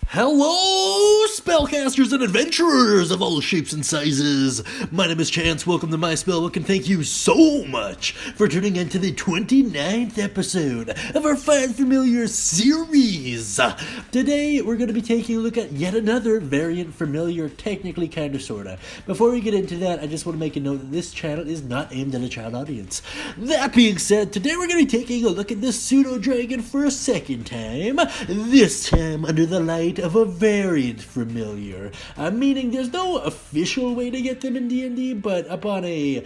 Hello, spellcasters and adventurers of all shapes and sizes. My name is Chance, welcome to my Spellbook, and thank you so much for tuning in to the 29th episode of our Find Familiar series. Today, we're going to be taking a look at yet another variant familiar, technically kinda sorta. Before we get into that, I just want to make a note that this channel is not aimed at a child audience. That being said, today we're going to be taking a look at this Pseudodragon for a second time, this time under the light of a variant familiar, meaning there's no official way to get them in D&D, but upon a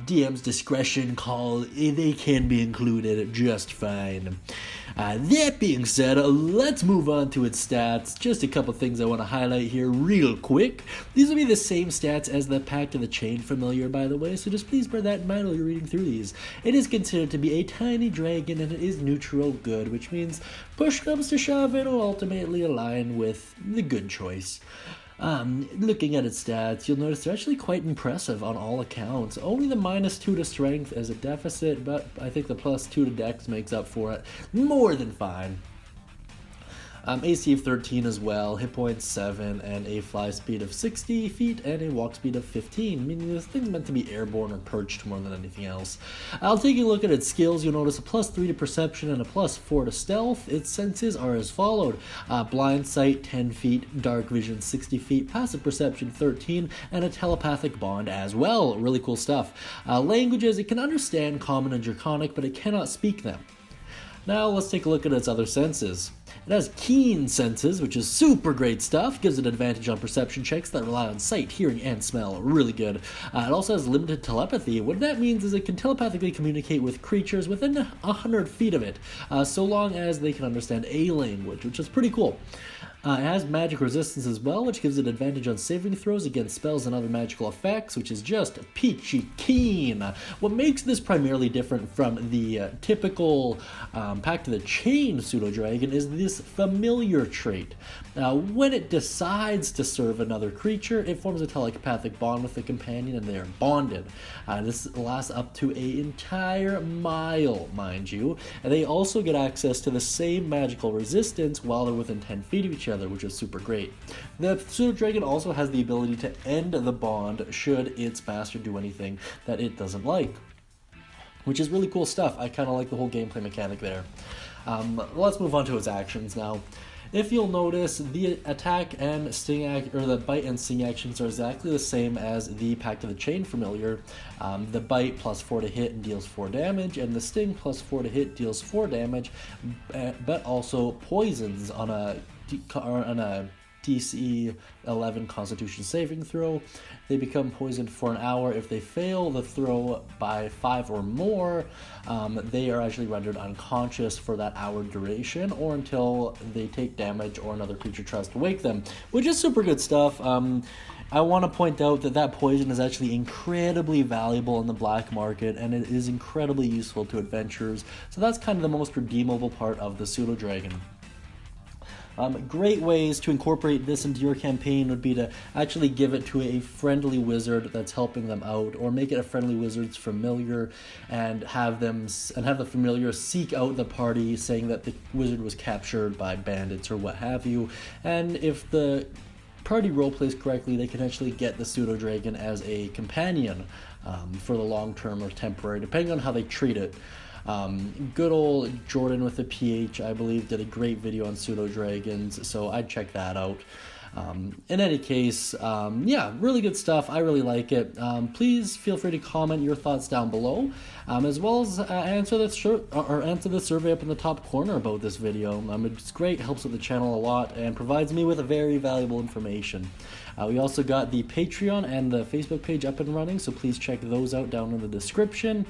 DM's discretion call, they can be included just fine. That being said, let's move on to its stats. Just a couple things I want to highlight here real quick. These will be the same stats as the Pact of the Chain familiar, by the way, so just please bear that in mind while you're reading through these. It is considered to be a tiny dragon, and it is neutral good, which means push comes to shove, it'll ultimately align with the good choice. Looking at its stats, you'll notice they're actually quite impressive on all accounts. Only the -2 to strength as a deficit, but I think the +2 to dex makes up for it more than fine. AC of 13 as well, hit points 7, and a fly speed of 60 feet, and a walk speed of 15, meaning this thing's meant to be airborne or perched more than anything else. I'll take a look at its skills. You'll notice a +3 to perception and a +4 to stealth. Its senses are as followed: blind sight 10 feet, dark vision 60 feet, passive perception 13, and a telepathic bond as well. Really cool stuff. Languages, it can understand Common and Draconic, but it cannot speak them. Now let's take a look at its other senses. It has keen senses, which is super great stuff. Gives it advantage on perception checks that rely on sight, hearing, and smell. Really good. It also has limited telepathy. What that means is it can telepathically communicate with creatures within 100 feet of it, so long as they can understand a language, which is pretty cool. It has magic resistance as well, which gives it advantage on saving throws against spells and other magical effects, which is just peachy keen. What makes this primarily different from the typical Pact of the Chain Pseudodragon is this familiar trait. When it decides to serve another creature, it forms a telepathic bond with the companion, and they are bonded. This lasts up to an entire mile, mind you, and they also get access to the same magical resistance while they're within 10 feet of each other, which is super great. The Pseudodragon also has the ability to end the bond should its master do anything that it doesn't like, which is really cool stuff. I kind of like the whole gameplay mechanic there. Let's move on to its actions now. If you'll notice, the attack and sting or the bite and sting actions are exactly the same as the Pact of the Chain familiar. The bite +4 to hit and deals 4 damage, and the sting +4 to hit deals 4 damage, but also poisons on a DC 11 Constitution saving throw. They become poisoned for an hour. If they fail the throw by 5 or more, they are actually rendered unconscious for that hour duration, or until they take damage or another creature tries to wake them, which is super good stuff. I want to point out that poison is actually incredibly valuable in the black market, and it is incredibly useful to adventurers, so that's kind of the most redeemable part of the Pseudodragon. Great ways to incorporate this into your campaign would be to actually give it to a friendly wizard that's helping them out, or make it a friendly wizard's familiar and have the familiar seek out the party, saying that the wizard was captured by bandits or what have you. And if the party roleplays correctly, they can actually get the Pseudodragon as a companion for the long term or temporary, depending on how they treat it. Good old Jordan with a PH, I believe, did a great video on Pseudodragons, so I'd check that out. In any case, yeah, really good stuff. I really like it. Please feel free to comment your thoughts down below, as well as answer the survey up in the top corner about this video. It's great, helps with the channel a lot, and provides me with a very valuable information. We also got the Patreon and the Facebook page up and running, so please check those out down in the description.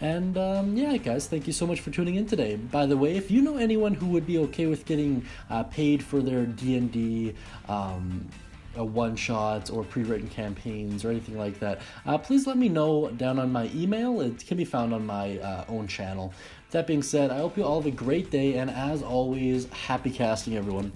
And yeah, guys, thank you so much for tuning in today. By the way, if you know anyone who would be okay with getting paid for their D&D one-shots or pre-written campaigns or anything like that, please let me know down on my email. It can be found on my own channel. That being said, I hope you all have a great day, and as always, happy casting, everyone.